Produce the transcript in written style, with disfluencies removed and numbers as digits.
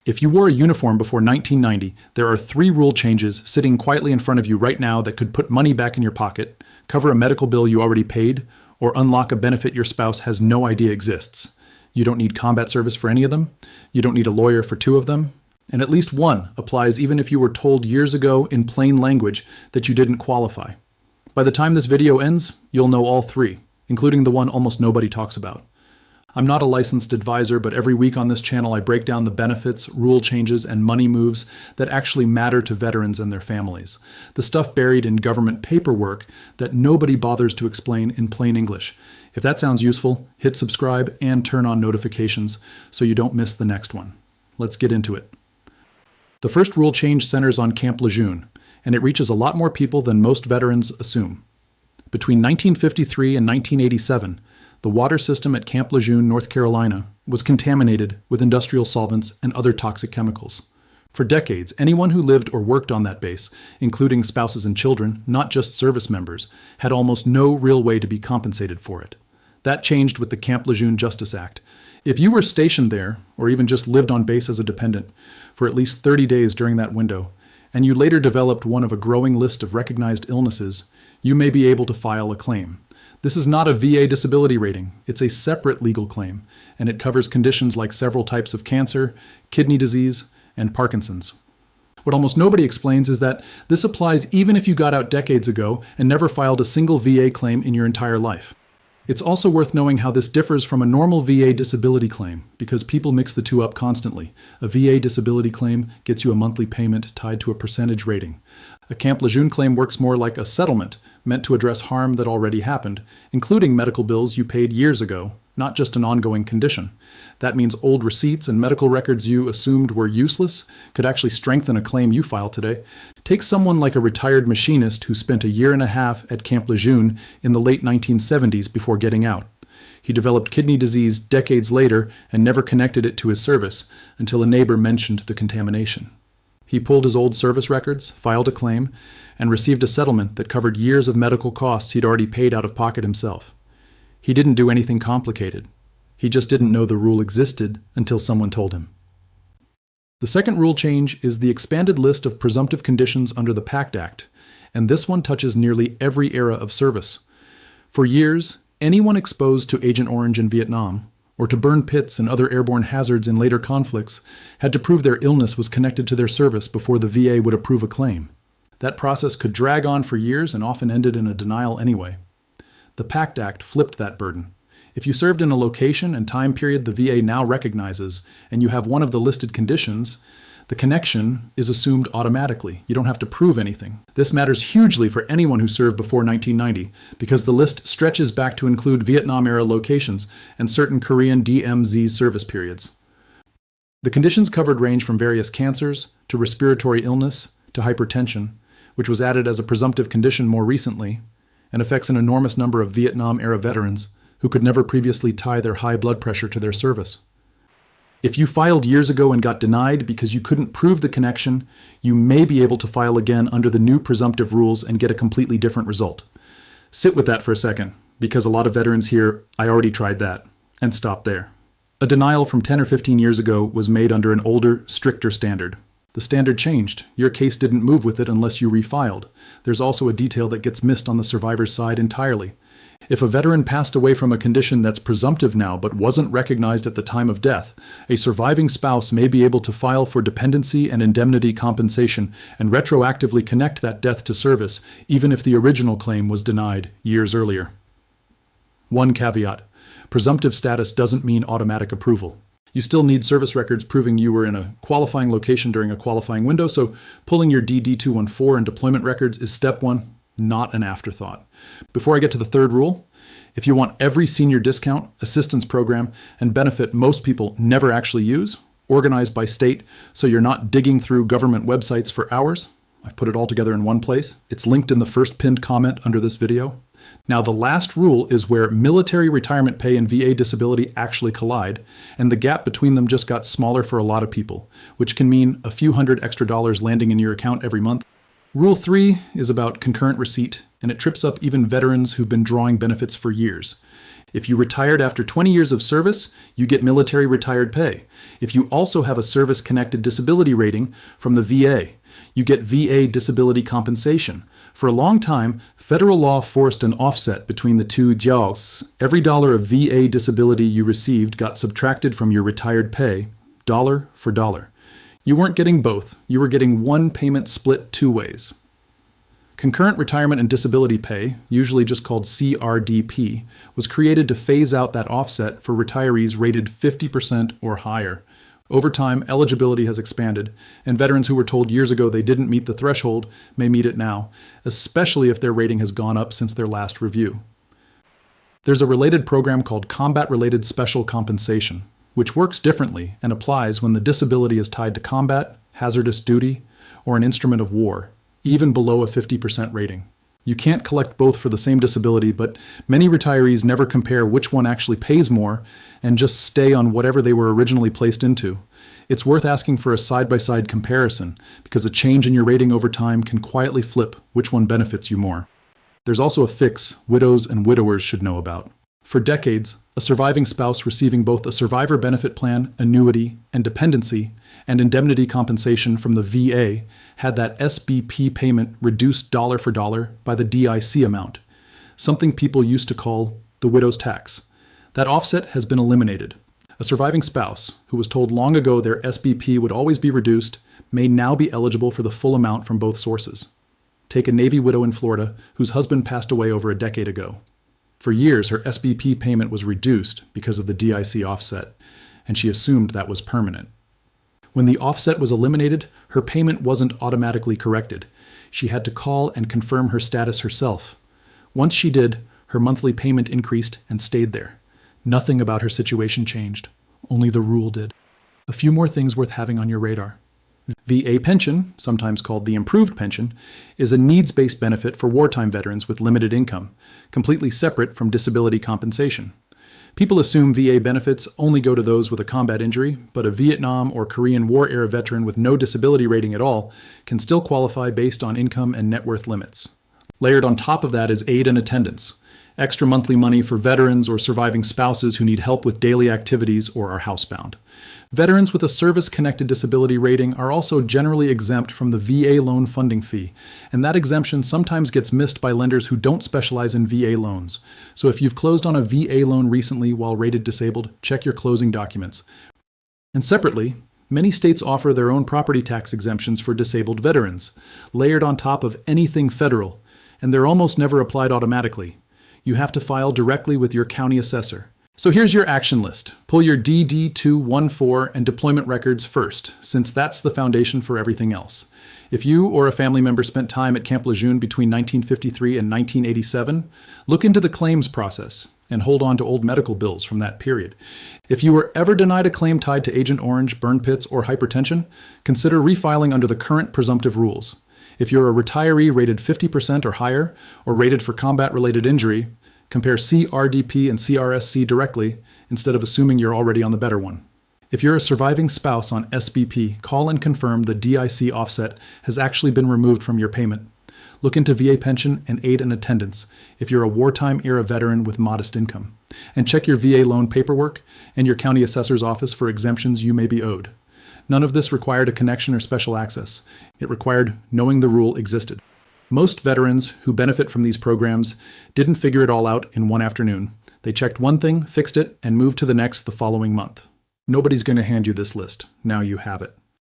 If you wore a uniform before 1990, there are 3 rule changes sitting quietly in front of you right now that could put money back in your pocket, cover a medical bill you already paid, or unlock a benefit your spouse has no idea exists. You don't need combat service for any of them, you don't need a lawyer for 2 of them, and at least one applies even if you were told years ago in plain language that you didn't qualify. By the time this video ends, you'll know all 3, including the one almost nobody talks about. I'm not a licensed advisor, but every week on this channel I break down the benefits, rule changes, and money moves that actually matter to veterans and their families. The stuff buried in government paperwork that nobody bothers to explain in plain English. If that sounds useful, hit subscribe and turn on notifications so you don't miss the next one. Let's get into it. The first rule change centers on Camp Lejeune, and it reaches a lot more people than most veterans assume. Between 1953 and 1987, the water system at Camp Lejeune, North Carolina, was contaminated with industrial solvents and other toxic chemicals. For decades, anyone who lived or worked on that base, including spouses and children, not just service members, had almost no real way to be compensated for it. That changed with the Camp Lejeune Justice Act. If you were stationed there, or even just lived on base as a dependent, for at least 30 days during that window, and you later developed one of a growing list of recognized illnesses, you may be able to file a claim. This is not a VA disability rating. It's a separate legal claim, and it covers conditions like several types of cancer, kidney disease, and Parkinson's. What almost nobody explains is that this applies even if you got out decades ago and never filed a single VA claim in your entire life. It's also worth knowing how this differs from a normal VA disability claim, because people mix the 2 up constantly. A VA disability claim gets you a monthly payment tied to a percentage rating. A Camp Lejeune claim works more like a settlement, meant to address harm that already happened, including medical bills you paid years ago, not just an ongoing condition. That means old receipts and medical records you assumed were useless could actually strengthen a claim you file today. Take someone like a retired machinist who spent a year and a half at Camp Lejeune in the late 1970s before getting out. He developed kidney disease decades later and never connected it to his service until a neighbor mentioned the contamination. He pulled his old service records, filed a claim, and received a settlement that covered years of medical costs he'd already paid out of pocket himself. He didn't do anything complicated. He just didn't know the rule existed until someone told him. The second rule change is the expanded list of presumptive conditions under the PACT Act, and this one touches nearly every era of service. For years, anyone exposed to Agent Orange in Vietnam, or to burn pits and other airborne hazards in later conflicts, had to prove their illness was connected to their service before the VA would approve a claim. That process could drag on for years and often ended in a denial anyway. The PACT Act flipped that burden. If you served in a location and time period the VA now recognizes, and you have one of the listed conditions, the connection is assumed automatically. You don't have to prove anything. This matters hugely for anyone who served before 1990, because the list stretches back to include Vietnam-era locations and certain Korean DMZ service periods. The conditions covered range from various cancers to respiratory illness to hypertension, which was added as a presumptive condition more recently, and affects an enormous number of Vietnam-era veterans who could never previously tie their high blood pressure to their service. If you filed years ago and got denied because you couldn't prove the connection, you may be able to file again under the new presumptive rules and get a completely different result. Sit with that for a second, because a lot of veterans hear, "I already tried that," and stop there. A denial from 10 or 15 years ago was made under an older, stricter standard. The standard changed. Your case didn't move with it unless you refiled. There's also a detail that gets missed on the survivor's side entirely. If a veteran passed away from a condition that's presumptive now but wasn't recognized at the time of death, a surviving spouse may be able to file for dependency and indemnity compensation and retroactively connect that death to service, even if the original claim was denied years earlier. One caveat: presumptive status doesn't mean automatic approval. You still need service records proving you were in a qualifying location during a qualifying window, so pulling your DD-214 and deployment records is step 1, not an afterthought. Before I get to the third rule, if you want every senior discount, assistance program, and benefit most people never actually use, organized by state so you're not digging through government websites for hours, I've put it all together in one place. It's linked in the first pinned comment under this video. Now, the last rule is where military retirement pay and VA disability actually collide, and the gap between them just got smaller for a lot of people, which can mean a few $100 extra landing in your account every month. Rule 3 is about concurrent receipt, and it trips up even veterans who've been drawing benefits for years. If you retired after 20 years of service, you get military retired pay. If you also have a service-connected disability rating from the VA, you get VA disability compensation. For a long time, federal law forced an offset between the two jobs. Every dollar of VA disability you received got subtracted from your retired pay, dollar for dollar. You weren't getting both. You were getting one payment split two ways. Concurrent retirement and disability pay, usually just called CRDP, was created to phase out that offset for retirees rated 50% or higher. Over time, eligibility has expanded, and veterans who were told years ago they didn't meet the threshold may meet it now, especially if their rating has gone up since their last review. There's a related program called Combat-Related Special Compensation, which works differently and applies when the disability is tied to combat, hazardous duty, or an instrument of war, even below a 50% rating. You can't collect both for the same disability, but many retirees never compare which one actually pays more and just stay on whatever they were originally placed into. It's worth asking for a side-by-side comparison, because a change in your rating over time can quietly flip which one benefits you more. There's also a fix widows and widowers should know about. For decades, a surviving spouse receiving both a survivor benefit plan, annuity, and dependency, and indemnity compensation from the VA had that SBP payment reduced dollar for dollar by the DIC amount, something people used to call the widow's tax. That offset has been eliminated. A surviving spouse, who was told long ago their SBP would always be reduced, may now be eligible for the full amount from both sources. Take a Navy widow in Florida whose husband passed away over a decade ago. For years, her SBP payment was reduced because of the DIC offset, and she assumed that was permanent. When the offset was eliminated, her payment wasn't automatically corrected. She had to call and confirm her status herself. Once she did, her monthly payment increased and stayed there. Nothing about her situation changed. Only the rule did. A few more things worth having on your radar. VA pension, sometimes called the improved pension, is a needs-based benefit for wartime veterans with limited income, completely separate from disability compensation. People assume VA benefits only go to those with a combat injury, but a Vietnam or Korean War-era veteran with no disability rating at all can still qualify based on income and net worth limits. Layered on top of that is aid and attendance, extra monthly money for veterans or surviving spouses who need help with daily activities or are housebound. Veterans with a service-connected disability rating are also generally exempt from the VA loan funding fee, and that exemption sometimes gets missed by lenders who don't specialize in VA loans. So if you've closed on a VA loan recently while rated disabled, check your closing documents. And separately, many states offer their own property tax exemptions for disabled veterans, layered on top of anything federal, and they're almost never applied automatically. You have to file directly with your county assessor. So here's your action list. Pull your DD-214 and deployment records first, since that's the foundation for everything else. If you or a family member spent time at Camp Lejeune between 1953 and 1987, look into the claims process and hold on to old medical bills from that period. If you were ever denied a claim tied to Agent Orange, burn pits, or hypertension, consider refiling under the current presumptive rules. If you're a retiree rated 50% or higher, or rated for combat-related injury, compare CRDP and CRSC directly instead of assuming you're already on the better one. If you're a surviving spouse on SBP, call and confirm the DIC offset has actually been removed from your payment. Look into VA pension and aid and attendance if you're a wartime-era veteran with modest income. And check your VA loan paperwork and your county assessor's office for exemptions you may be owed. None of this required a connection or special access. It required knowing the rule existed. Most veterans who benefit from these programs didn't figure it all out in one afternoon. They checked one thing, fixed it, and moved to the next the following month. Nobody's going to hand you this list. Now you have it.